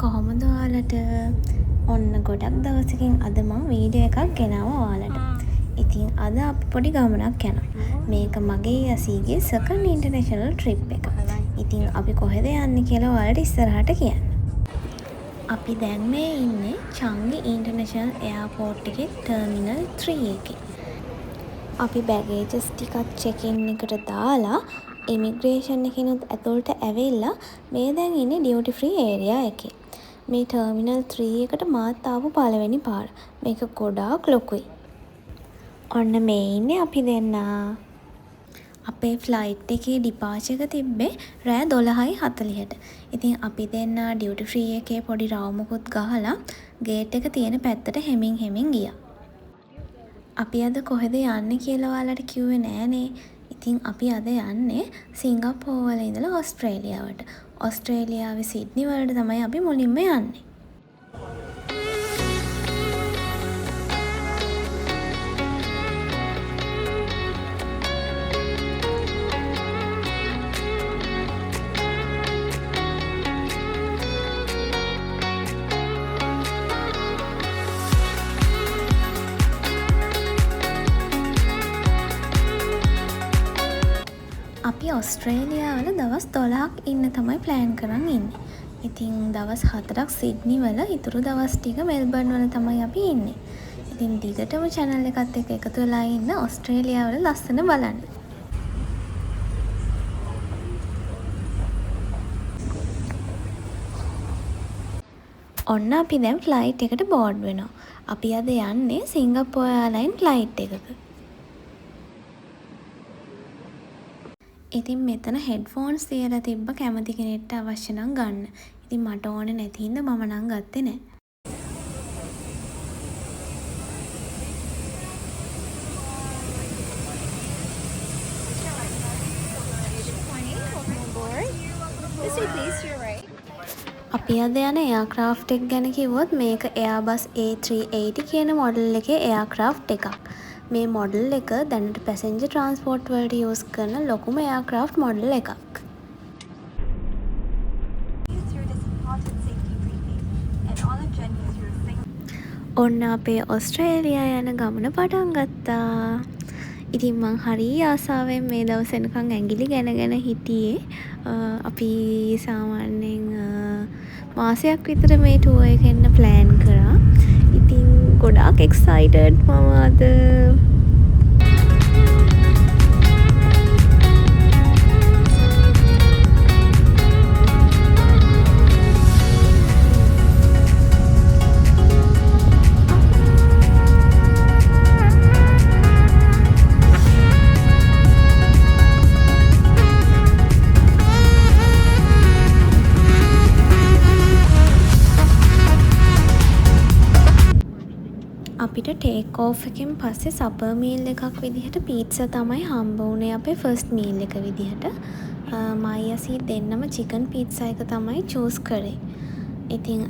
කොහොමද ඔයාලට? ඔන්න ගොඩක් දවසකින් අද මම වීඩියෝ එකක් ගෙනාවා ඔයාලට. ඉතින් අද අපි පොඩි ගමනක් යනවා. මේක මගේ යසීගේ සෙකන්ඩ් ඉන්ටර්නැෂනල් ට්‍රිප් එක. ඉතින් අපි කොහෙද යන්නේ කියලා ඔයාලට ඉස්සරහට කියන්න. අපි දැන් මේ ඉන්නේ චංගි ඉන්ටර්නැෂනල් එයාපෝට් එකේ ටර්මිනල් 3 එකේ. අපි බැගේජස් ටිකක් චෙකින් එකට දාලා ඉමිග්‍රේෂන් එකකිනුත් ඇතුළට ඇවිල්ලා මේ දැන් ඉන්නේ ඩියුටි ෆ්‍රී ඒරියා එකේ. මේ ටර්මිනල් 3 එකට මාත් ආපු පළවෙනි පාර. මේක ගොඩාක් ලොකුයි. ඔන්න මේ ඉන්නේ අපි දෙන්නා. අපේ ෆ්ලයිට් එකේ ඩිපාචර් එක තිබ්බේ රෑ 12:40ට. ඉතින් අපි දෙන්නා ඩියුටි ෆ්‍රී එකේ පොඩි රවුමකුත් ගහලා ගේට් එක තියෙන පැත්තට හෙමින් ගියා. අපි අද කොහෙද යන්නේ කියලා ඔයාලට කිව්වේ නෑනේ. ඉතින් අපි අද යන්නේ සිංගප්පූරුවල ඉඳලා ඕස්ට්‍රේලියාවට. ඕස්ට්‍රේලියාවේ සිඩ්නි වලට තමයි අපි මුලින්ම යන්නේ. අපි ඔස්ට්‍රේලියාවල දවස් 12ක් ඉන්න තමයි ප්ලෑන් කරන් ඉන්නේ. ඉතින් දවස් 4ක් සිඩ්නි වල ඉතුරු දවස් ටික මෙල්බර්න් වල තමයි අපි ඉන්නේ. ඉතින් දිගටම channel එකත් එක්ක එකතු වෙලා ඉන්න ඔස්ට්‍රේලියාවල ලස්සන බලන්න. ඔන්න අපි දැන් ෆ්ලයිට් එකට බෝඩ් වෙනවා. අපි අද යන්නේ සිංගප්පූර් එයාර්ලයින් ෆ්ලයිට් එකක. ඉතින් මෙතන හෙඩ්ෆෝන්ස් තියලා තිබ්බ කැමති කෙනෙක්ට අවශ්‍ය නම් ගන්න. ඉතින් මට ඕනේ නැති හින්දා මම නම් ගත්තේ නෑ. අපි අද යන එයාක්‍රාෆ්ට් එක ගැන කිව්වොත් මේක Airbus A380 කියන මොඩල් එකේ එයාක්‍රාෆ්ට් එකක්. මේ මොඩල් එක දැනට පැසෙන්ජර් ට්‍රාන්ස්පෝර්ට් වලට යූස් කරන ලොකුම එයාක්‍රාෆ්ට් මොඩල් එකක්. ඔන්න අපේ ඕස්ට්‍රේලියා යන ගමන පටන් ගත්තා. ඉතින් මං හරි ආසාවෙන් මේ දවස් වෙනකන් ඇඟිලි ගැනගෙන හිටියේ. අපි සාමාන්‍යයෙන් මාසයක් විතර මේ ටුවර් එක එන්න ප්ලෑන් කරා. ඉතින් ගොඩාක් එක්සයිටඩ් මම අද. අපිට ටේක් ඕෆ් එකෙන් පස්සේ සපර් මීල් එකක් විදිහට පීට්සා තමයි හම්බ වුණේ අපේ ෆස්ට් මීල් එක විදිහට. මයි යසී දෙන්නම චිකන් පීට්සා එක තමයි චූස් කරේ. ඉතින්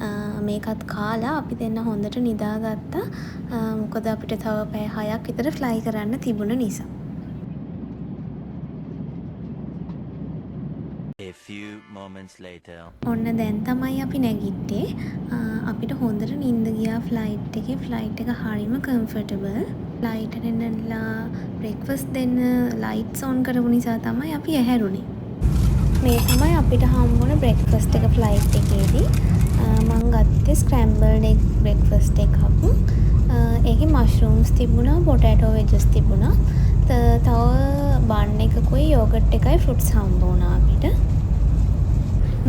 මේකත් කාලා අපි දෙන්න හොඳට නිදාගත්තා. මොකද අපිට තව පැය 6ක් විතර ෆ්ලයි කරන්න තිබුණ නිසා. A few moments later. ඔන්න දැන් තමයි අපි නැගිට්ටේ. අපිට හොඳට නිින්ද ගියා ෆ්ලයිට් එකේ. ෆ්ලයිට් එක හරිම කම්ෆර්ටබල්. ෆ්ලයිට් ඇටෙන්ඩන්ට්ලා බ්‍රෙක්ෆාස්ට් දෙන්න ලයිට්ස් ඔන් කරපු නිසා තමයි අපි ඇහැරුනේ. මේ තමයි අපිට හම්බුන බ්‍රෙක්ෆාස්ට් එක ෆ්ලයිට් එකේදී. මම ගත්තේ ස්ක්‍රැම්බල්ඩ් එග් බ්‍රෙක්ෆාස්ට් එකක්. ඒකේ මෂ්රූම්ස් තිබුණා, පොටැටෝ වෙජස් තිබුණා. තව බන් එකකුයි යෝගට් එකයි ෆෘට්ස් හම්බ වුණා අපිට.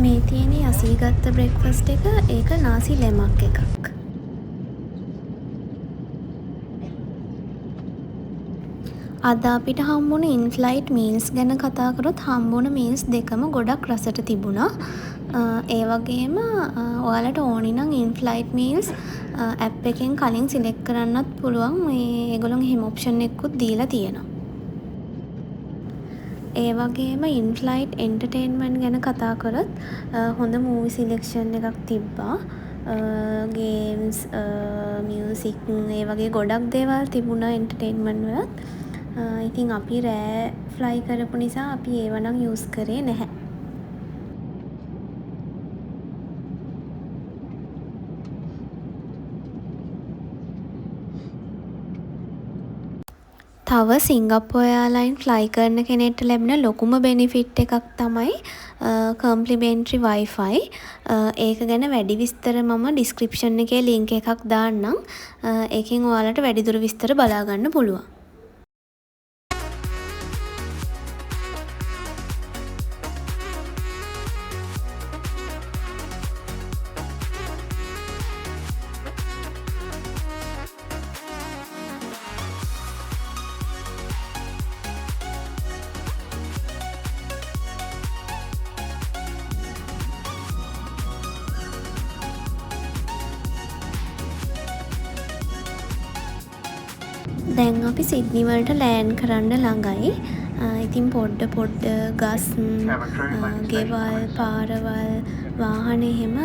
මේ තියෙන යසී ගත්ත බ්‍රෙක්ෆාස්ට් එක ඒක නාසි ලෙමක් එකක්. අද අපිට හම්බුන ඉන්ෆ්ලයිට් මීල්ස් ගැන කතා කරොත් හම්බුන මීල්ස් දෙකම ගොඩක් රසට තිබුණා. ඒ වගේම ඔයාලට ඕනි නම් ඉන්ෆ්ලයිට් මීල්ස් ඇප් එකෙන් කලින් සිලෙක්ට් කරන්නත් පුළුවන්. මේ ඒගොල්ලෝ එහෙම ඔප්ෂන් එකකුත් දීලා තියෙනවා. ඒ වගේම ඉන්ෆ්ලයිට් එන්ටර්ටේන්මන්ට් ගැන කතා කරොත් හොඳ මූවි සිලෙක්ෂන් එකක් තිබ්බා. ගේම්ස්, මියුසික් ඒ වගේ ගොඩක් දේවල් තිබුණා එන්ටර්ටේන්මන්ට් වලත්. ඉතින් අපි රෑ ෆ්ලයි කරපු නිසා අපි ඒව නම් යූස් කරේ නැහැ. තව සිංගප්පූර් එයාර්ලයින් ෆ්ලයි කරන කෙනෙක්ට ලැබෙන ලොකුම බෙනිෆිට් එකක් තමයි කම්ප්ලිමෙන්ටරි වයිෆයි. ඒක ගැන වැඩි විස්තර මම ඩිස්ක්‍රිප්ෂන් එකේ ලින්ක් එකක් දාන්නම්. ඒකෙන් ඔයාලට වැඩිදුර විස්තර බලා ගන්න පුළුවන්. දැන් අපි සිඩ්නි වලට ලෑන්ඩ් කරන්න ළඟයි. ඉතින් පොඩ්ඩ ගස්, ගෙවල්, පාරවල්, වාහන එහෙම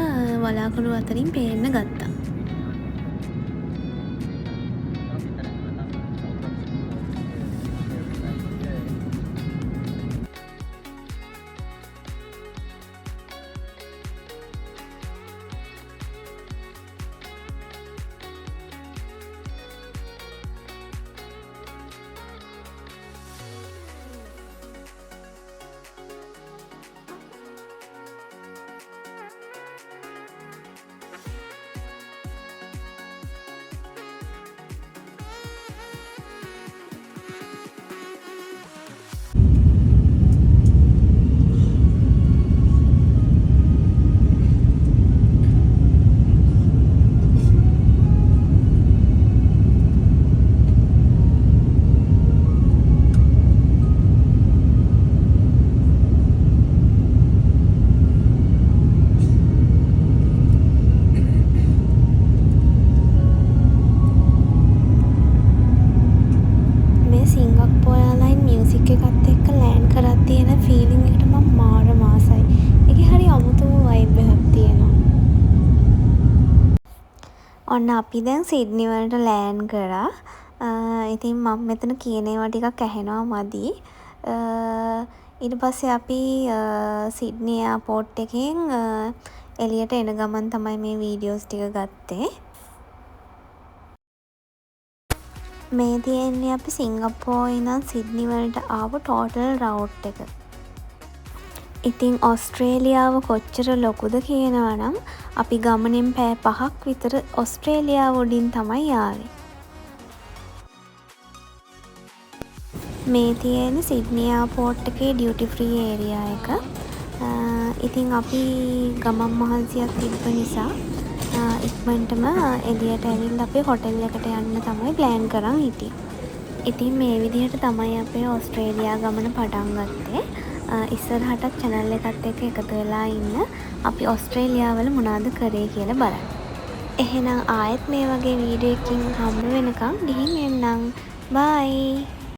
වලාකුළු අතරින් පේන්න ගත්තා. සිංගප්පූර් එයාර්ලයින් මියුසික් එකත් එක්ක ලෑන්ඩ් කරත් තියෙන ෆීලිං එකට මම මාර ආසයි. ඒකේ හරි අමුතුම වයිබ් එකක් තියෙනවා. ඔන්න අපි දැන් සිඩ්නි වලට ලෑන්ඩ් කරා. ඉතින් මම මෙතන කියන ඒවා ටිකක් ඇහෙනවා මදි. ඊට පස්සේ අපි සිඩ්නි එයාපෝට් එකෙන් එළියට එන ගමන් තමයි මේ වීඩියෝස් ටික ගත්තේ. මේ තියෙන්නේ අපි සිංගප්පූරුවේ ඉඳන් සිඩ්නි වලට ආපු ටෝටල් රවුට් එක. ඉතින් ඔස්ට්‍රේලියාව කොච්චර ලොකුද කියනවා නම් අපි ගමනෙන් පැය 5ක් විතර ඔස්ට්‍රේලියාව උඩින් තමයි ආවේ. මේ තියෙන්නේ සිඩ්නි එයාපෝට් එකේ ඩියුටි ෆ්‍රී ඒරියා එක. ඉතින් අපි ගමන් මහන්සියක් තිබ්බ නිසා ඉක්මනටම එළියට ඇවිල්ලා අපි හොටෙල් එකට යන්න තමයි ප්ලෑන් කරන් හිටියේ. ඉතින් මේ විදිහට තමයි අපේ ඕස්ට්‍රේලියා ගමන පටන් ගත්තේ. ඉස්සරහටත් channel එකත් එක්ක එකතු වෙලා ඉන්න අපි ඕස්ට්‍රේලියාව වල මොනවද කරේ කියලා බලන්න. එහෙනම් ආයෙත් මේ වගේ වීඩියෝ එකකින් හම්බ වෙනකම් ගිහින් එන්නම්. බයි.